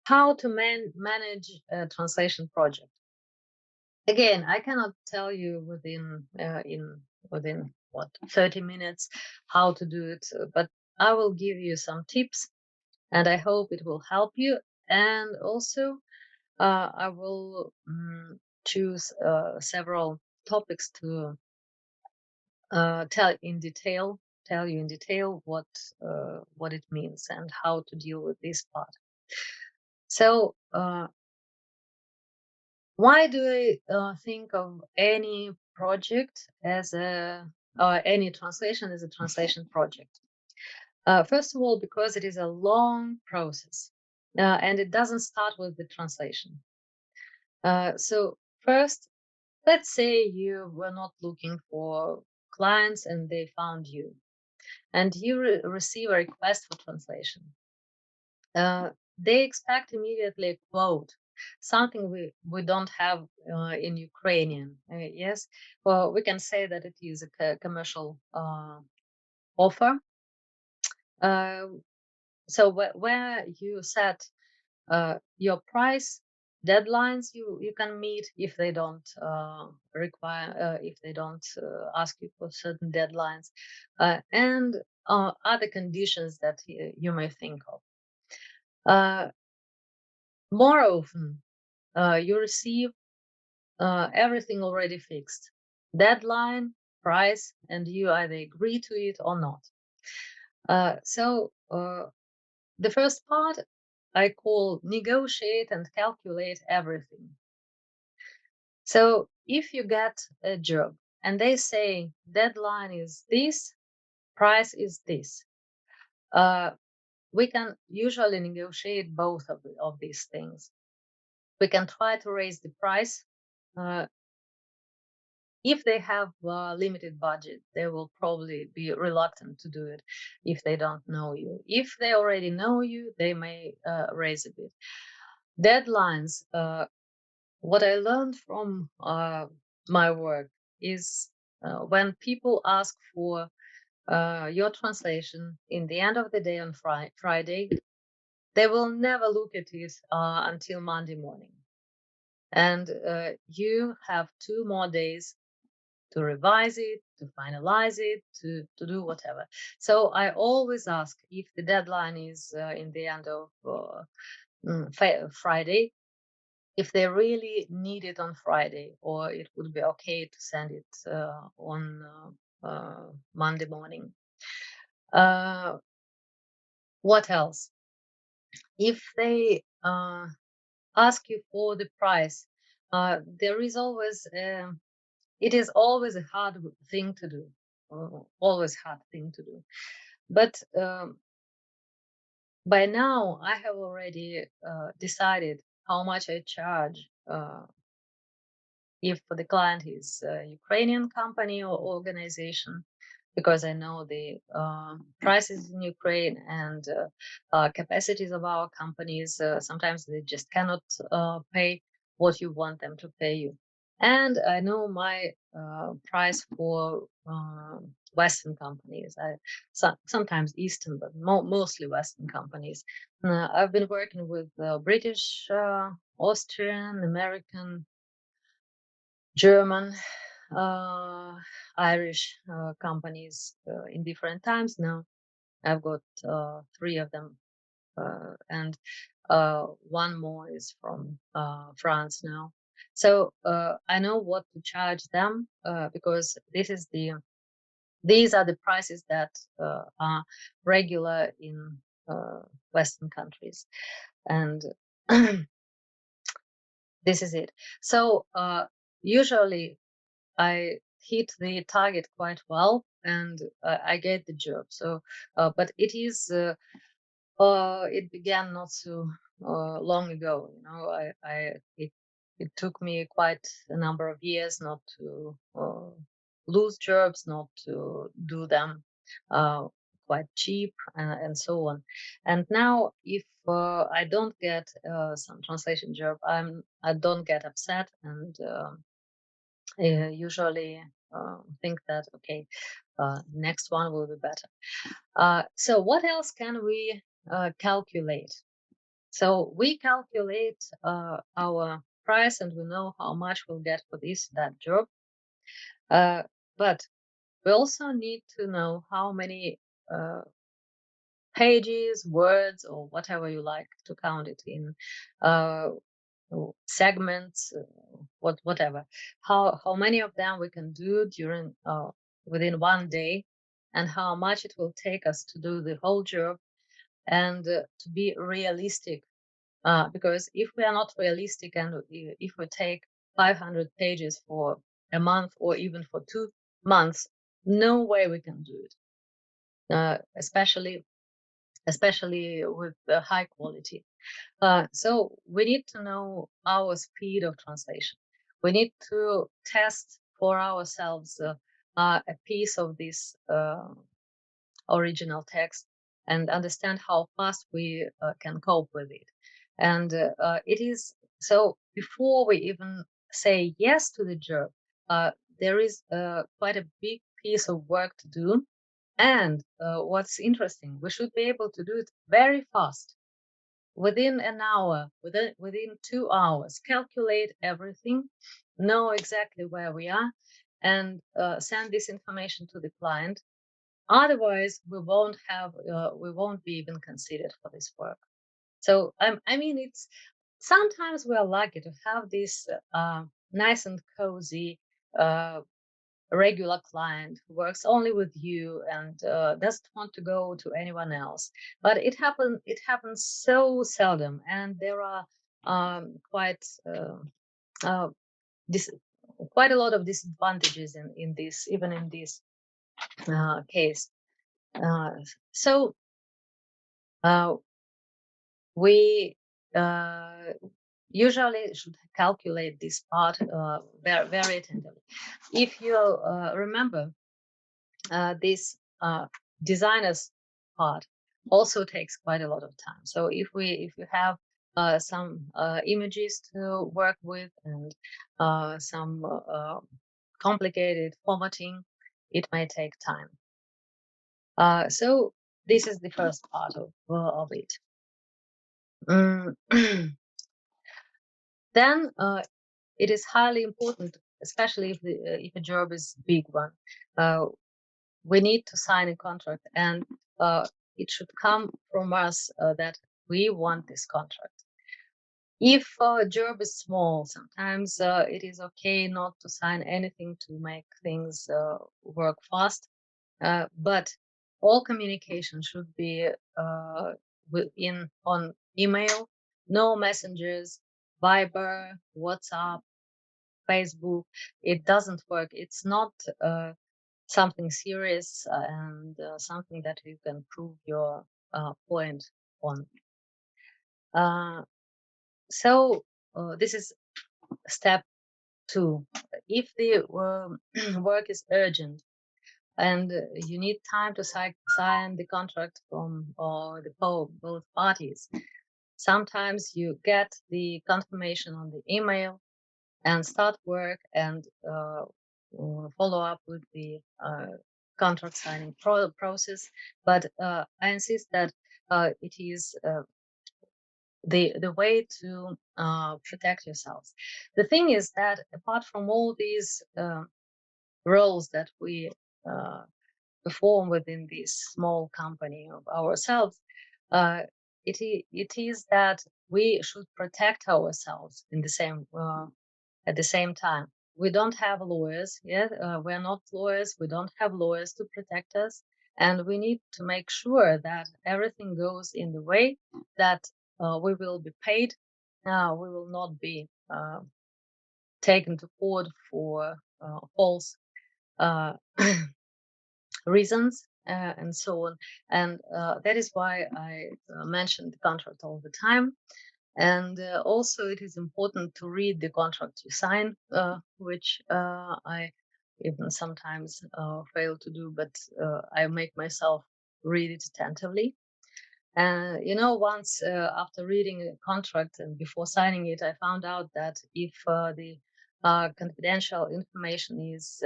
How to manage a translation project. Again, I cannot tell you within what 30 minutes how to do it, but I will give you some tips, and I hope it will help you. And also, I will choose several topics to tell you in detail what it means and how to deal with this part. So, why do I think of any project as any translation as a translation project? First of all, because it is a long process, and it doesn't start with the translation. So first, let's say you were not looking for clients and they found you, and you receive a request for translation. They expect immediately a quote, something we don't have in Ukrainian. Yes, well, we can say that it is a commercial offer. So where you set your price, deadlines you can meet if they don't if they don't ask you for certain deadlines, and other conditions that you may think of. More often, you receive everything already fixed, deadline, price, and you either agree to it or not. So the first part I call negotiate and calculate everything. So if you get a job and they say deadline is this, price is this, we can usually negotiate both of these things. We can try to raise the price. If they have a limited budget, they will probably be reluctant to do it if they don't know you. If they already know you, they may raise a bit. Deadlines. What I learned from my work is when people ask for your translation in the end of the day on Friday, they will never look at it until Monday morning. And you have 2 more days to revise it, to finalize it, to do whatever. So I always ask if the deadline is in the end of Friday, if they really need it on Friday, or it would be okay to send it on Monday morning. What else? If they ask you for the price, there is always it is always a hard thing to do, always hard thing to do. But by now, I have already decided how much I charge if the client is a Ukrainian company or organization, because I know the prices in Ukraine and capacities of our companies. Sometimes they just cannot pay what you want them to pay you. And I know my price for Western companies. Sometimes Eastern, but mostly Western companies. I've been working with British, Austrian, American, German, Irish companies in different times now. I've got 3 of them, and one more is from France now. So I know what to charge them because these are the prices that are regular in Western countries, and this is it. So usually I hit the target quite well, and I get the job. So, but it began not so long ago. You know, it took me quite a number of years not to lose jobs, not to do them quite cheap, and so on. And now, if I don't get some translation job, I don't get upset, and usually think that okay, next one will be better. So what else can we calculate? So we calculate our price, and we know how much we'll get for that job. But we also need to know how many pages, words, or whatever you like to count it in, segments, whatever. How many of them we can do during within one day, and how much it will take us to do the whole job, and to be realistic. Because if we are not realistic, and if we take 500 pages for a month or even for 2 months, no way we can do it. Especially with the high quality. So we need to know our speed of translation. We need to test for ourselves a piece of this original text and understand how fast we can cope with it. And it is so before we even say yes to the job, there is quite a big piece of work to do. And what's interesting, we should be able to do it very fast, within an hour, within 2 hours, calculate everything, know exactly where we are, and send this information to the client. Otherwise, we won't be even considered for this work. So I mean, it's sometimes we are lucky to have this nice and cozy regular client who works only with you and doesn't want to go to anyone else. But it happens so seldom, and there are quite uh, dis- quite a lot of disadvantages in this, even in this case. Uh, so uh, we usually should calculate this part very, very attentively. If you remember, this designer's part also takes quite a lot of time. So if you have some images to work with, and some complicated formatting, it may take time. So this is the first part of it. Then it is highly important, especially if a job is a big one. We need to sign a contract, and it should come from us that we want this contract. If a job is small, sometimes it is okay not to sign anything to make things work fast. But all communication should be on email, no messengers, Viber, WhatsApp, Facebook. It doesn't work. It's not something serious, and something that you can prove your point on. So this is step 2. If the work is urgent, and you need time to sign the contract from both parties, sometimes you get the confirmation on the email and start work, and follow up with the contract signing process. But I insist that it is the way to protect yourselves. The thing is that apart from all these roles that we perform within this small company of ourselves, uh, it is that we should protect ourselves in the same at the same time. We don't have lawyers yet. We're not lawyers. We don't have lawyers to protect us. And we need to make sure that everything goes in the way that we will be paid. We will not be taken to court for false uh, reasons, and so on. And that is why I mention the contract all the time. And also, it is important to read the contract you sign, which I even sometimes fail to do, but I make myself read it attentively. And once after reading a contract and before signing it, I found out that if the confidential information is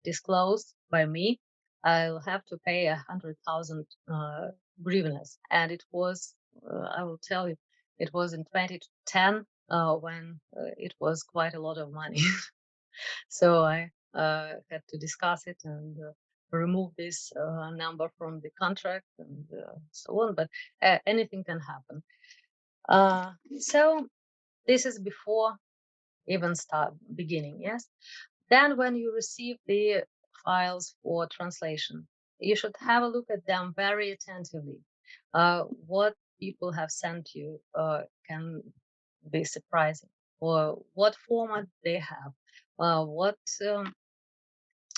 disclosed by me, I'll have to pay 100,000 hryvnias, and it was, I will tell you, It was in 2010 when it was quite a lot of money. So I had to discuss it and remove this number from the contract and so on. But anything can happen. So this is before even start beginning. Yes. Then when you receive the files for translation, you should have a look at them very attentively. What people have sent you can be surprising, or what format they have, what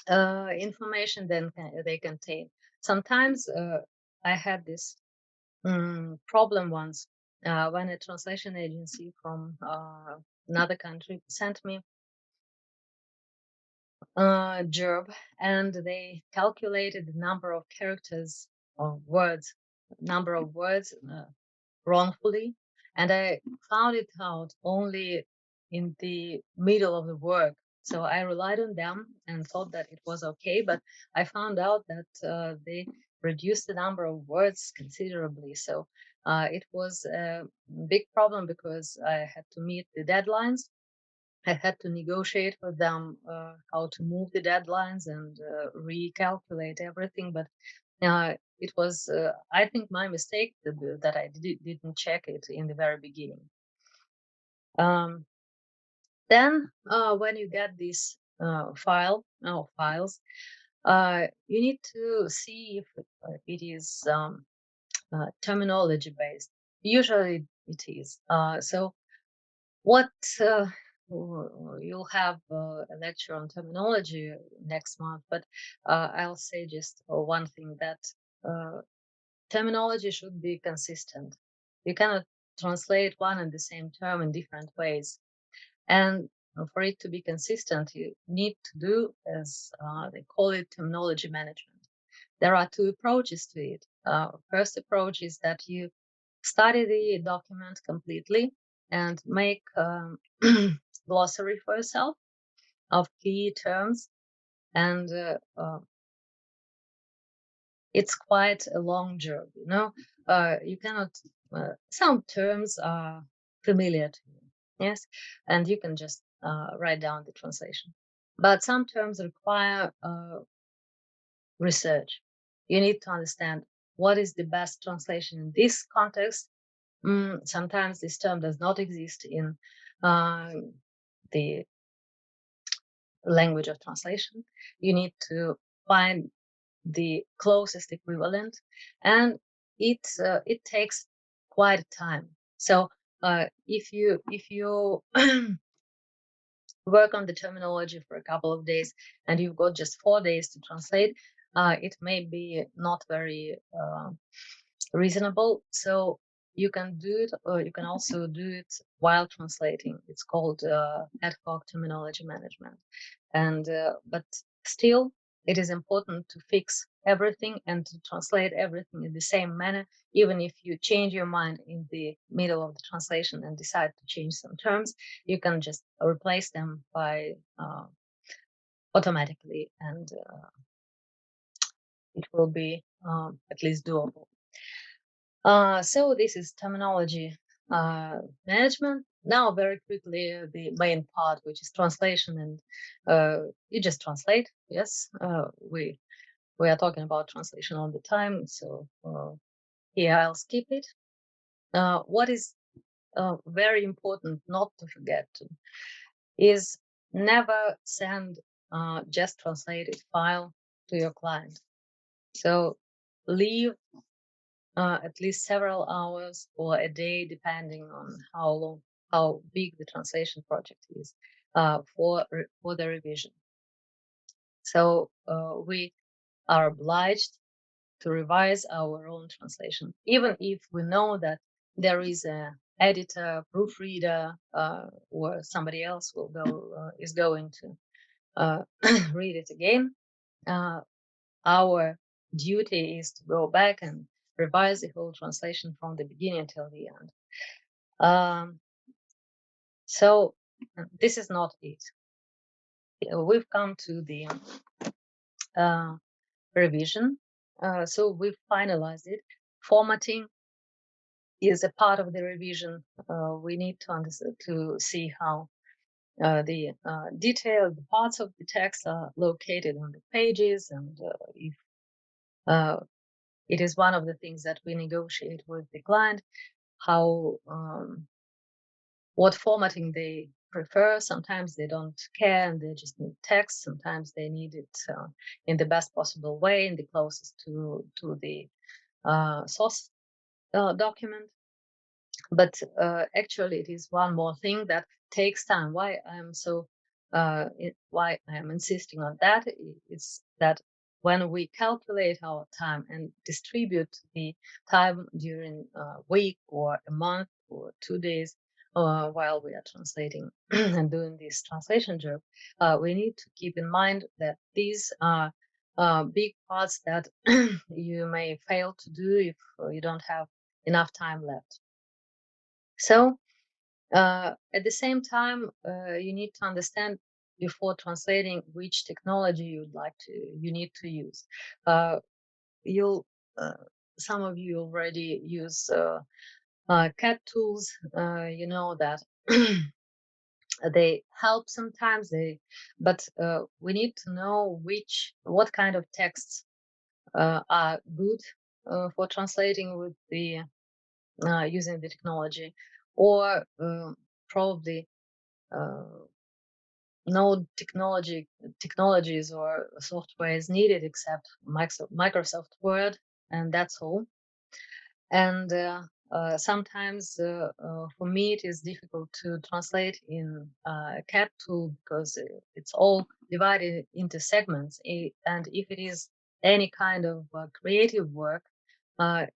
information then they contain. Sometimes I had this problem once when a translation agency from another country sent me job, and they calculated the number of characters or number of words wrongfully, and I found it out only in the middle of the work. So I relied on them and thought that it was okay, but I found out that they reduced the number of words considerably. So it was a big problem because I had to meet the deadlines. I had to negotiate with them how to move the deadlines and recalculate everything. But it was, I think, my mistake that I didn't check it in the very beginning. Then, when you get this files, you need to see if it is terminology based. Usually, it is. So what you'll have a lecture on terminology next month, but I'll say just one thing, that terminology should be consistent. You cannot translate one and the same term in different ways. And for it to be consistent, you need to do, as they call it, terminology management. There are two approaches to it. First approach is that you study the document completely and make glossary for yourself of key terms, and it's quite a long job. You cannot. Some terms are familiar to you, yes, and you can just write down the translation. But some terms require research. You need to understand what is the best translation in this context. Sometimes this term does not exist in the language of translation. You need to find the closest equivalent, and it takes quite a time. So if you work on the terminology for a couple of days and you've got just 4 days to translate, it may be not very reasonable. So you can do it, or you can also do it while translating. It's called ad hoc terminology management. And but still, it is important to fix everything and to translate everything in the same manner. Even if you change your mind in the middle of the translation and decide to change some terms, you can just replace them by automatically, and it will be at least doable. So this is terminology management. Now, very quickly, the main part, which is translation, and you just translate. Yes, we are talking about translation all the time, so here I'll skip it. What is very important not to forget is never send just translated file to your client. So leave at least several hours or a day, depending on how big the translation project is, for the revision. So we are obliged to revise our own translation, even if we know that there is a editor, proofreader, or somebody else is going to read it again. Our duty is to go back and revise the whole translation from the beginning until the end. So this is not it. We've come to the revision. So we've finalized it. Formatting is a part of the revision. We need to understand, to see how the detailed parts of the text are located on the pages, and if it is one of the things that we negotiate with the client, how what formatting they prefer. Sometimes they don't care and they just need text. Sometimes they need it in the best possible way, in the closest to the source document. But actually, it is one more thing that takes time. Why why I am insisting on that is that when we calculate our time and distribute the time during a week or a month or 2 days while we are translating and doing this translation job, we need to keep in mind that these are big parts that you may fail to do if you don't have enough time left. So at the same time, you need to understand before translating which technology you need to use. You'll some of you already use CAT tools. You know that they help sometimes. But we need to know what kind of texts are good for translating with the using the technology, or probably no technologies or software is needed except Microsoft Word, and that's all. And sometimes for me it is difficult to translate in CAT tool because it's all divided into segments, and if it is any kind of creative work,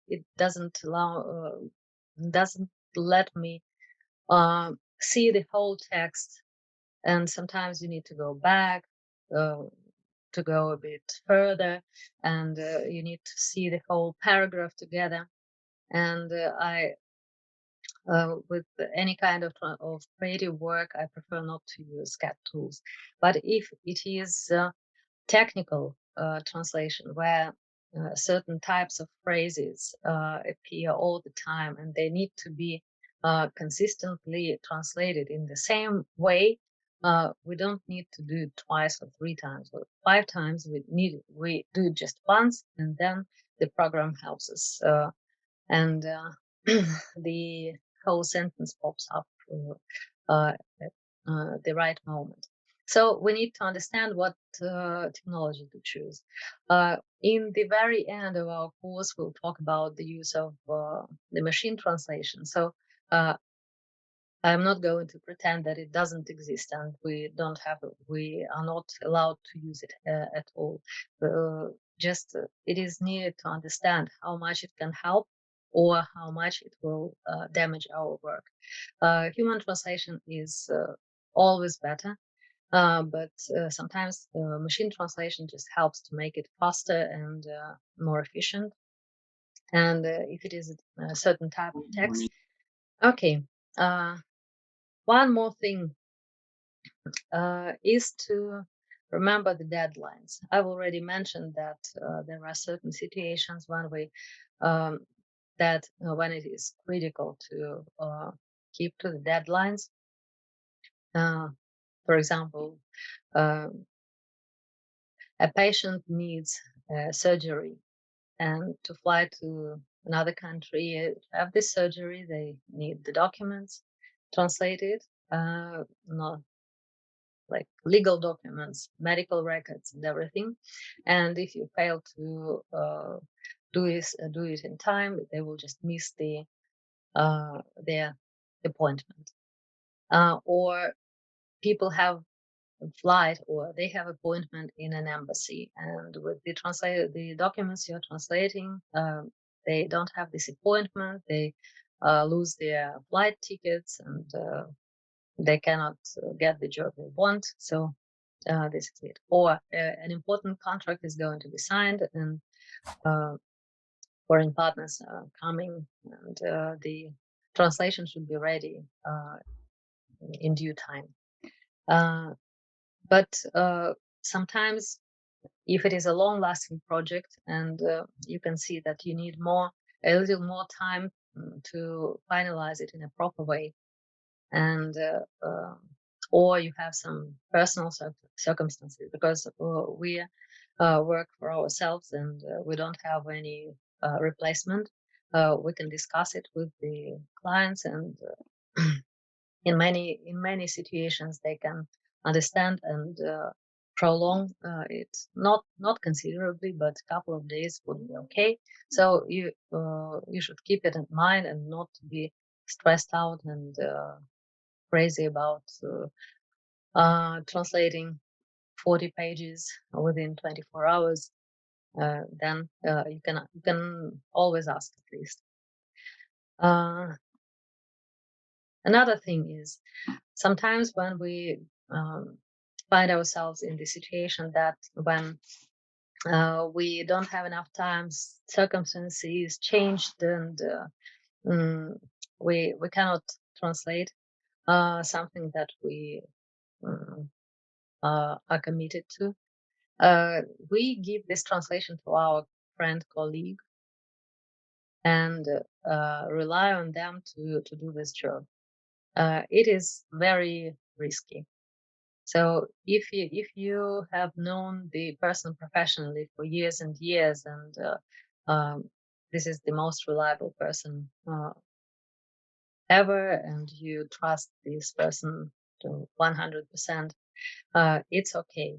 it doesn't let me see the whole text, and sometimes you need to go back to go a bit further, and you need to see the whole paragraph together. And with any kind of creative work, I prefer not to use CAT tools. But if it is technical translation where certain types of phrases appear all the time and they need to be consistently translated in the same way, we don't need to do it twice or 3 times or 5 times. We do it just once, and then the program helps us, and the whole sentence pops up at the right moment. So we need to understand what technology to choose. In the very end of our course, we'll talk about the use of the machine translation. So I'm not going to pretend that it doesn't exist and we are not allowed to use it at all. It is needed to understand how much it can help or how much it will damage our work. Human translation is always better, but sometimes machine translation just helps to make it faster and more efficient. And if it is a certain type of text, okay. One more thing is to remember the deadlines. I've already mentioned that there are certain situations when when it is critical to keep to the deadlines. For example, a patient needs surgery, and to fly to another country to have this surgery, they need the documents translated, not like legal documents, medical records, and everything. And if you fail to do it in time, they will just miss their appointment. Or people have a flight, or they have appointment in an embassy, and with the documents you're translating, they don't have this appointment. They lose their flight tickets, and they cannot get the job they want. So this is it. Or an important contract is going to be signed, and foreign partners are coming, and the translation should be ready in due time. But sometimes, if it is a long-lasting project and you can see that you need a little more time to finalize it in a proper way, and or you have some personal circumstances, because we work for ourselves and we don't have any replacement. We can discuss it with the clients, and in many situations they can understand and prolong it, not considerably, but a couple of days would be okay. So you should keep it in mind and not be stressed out and crazy about translating 40 pages within 24 hours. Then you can always ask at least. Another thing is, sometimes when we find ourselves in the situation that when we don't have enough time, circumstances changed, and we cannot translate something that we are committed to. We give this translation to our friend, colleague, and rely on them to do this job. It is very risky. So if you have known the person professionally for years and years, and this is the most reliable person ever, and you trust this person to 100%, it's okay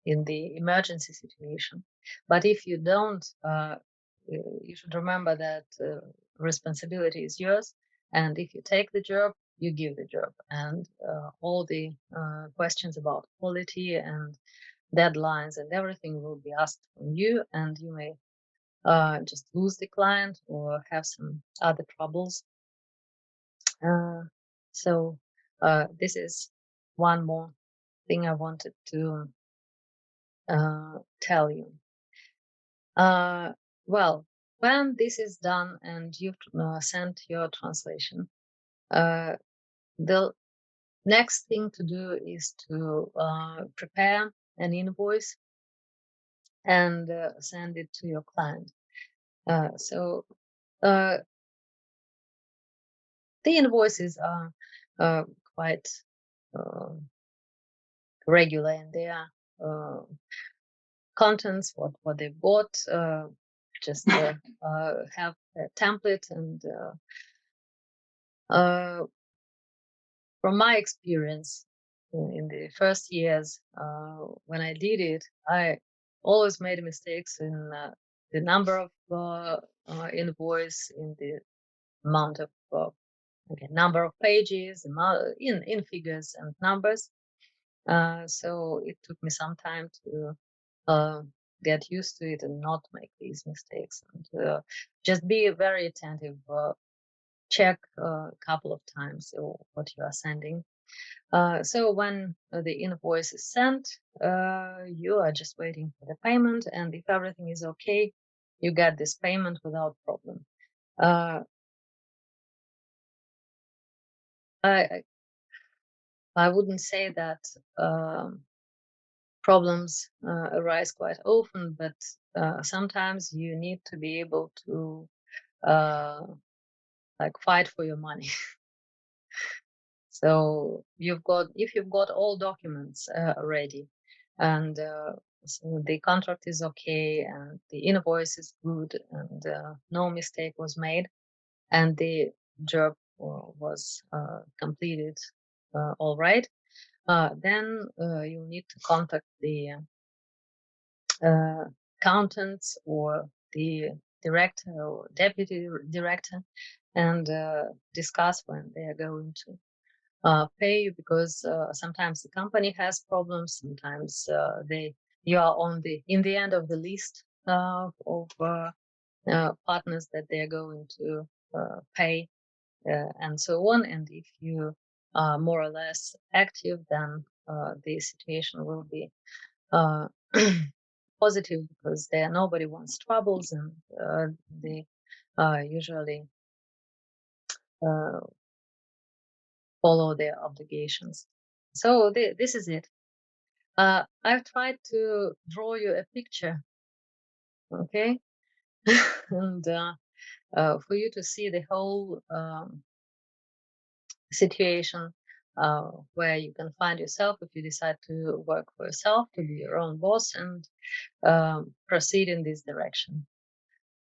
in the emergency situation. But if you don't, you should remember that responsibility is yours, and if you take the job, you give the job, and all the questions about quality and deadlines and everything will be asked from you, and you may just lose the client or have some other troubles. So this is one more thing I wanted to tell you. Well, when this is done and you've sent your translation, the next thing to do is to prepare an invoice and send it to your client. So the invoices are quite regular in their contents, what they bought. Just have a template, and from my experience in the first years when I did it, I always made mistakes in the number of invoice, in the amount of number of pages, in figures and numbers. So it took me some time to get used to it and not make these mistakes, and just be very attentive. Check a couple of times what you are sending. So when the invoice is sent, you are just waiting for the payment, and if everything is okay, you get this payment without problem. I wouldn't say that problems arise quite often, but sometimes you need to be able to like fight for your money. So if you've got all documents ready, and so the contract is okay, and the invoice is good, and no mistake was made, and the job was completed all right, then you need to contact the accountants or the director or deputy director, and discuss when they are going to pay you, because sometimes the company has problems. Sometimes you are in the end of the list of partners that they are going to pay, and so on. And if you are more or less active, then the situation will be positive, because there nobody wants troubles, and they usually follow their obligations. So this is it. I've tried to draw you a picture, okay? And for you to see the whole situation where you can find yourself if you decide to work for yourself, to be your own boss, and proceed in this direction.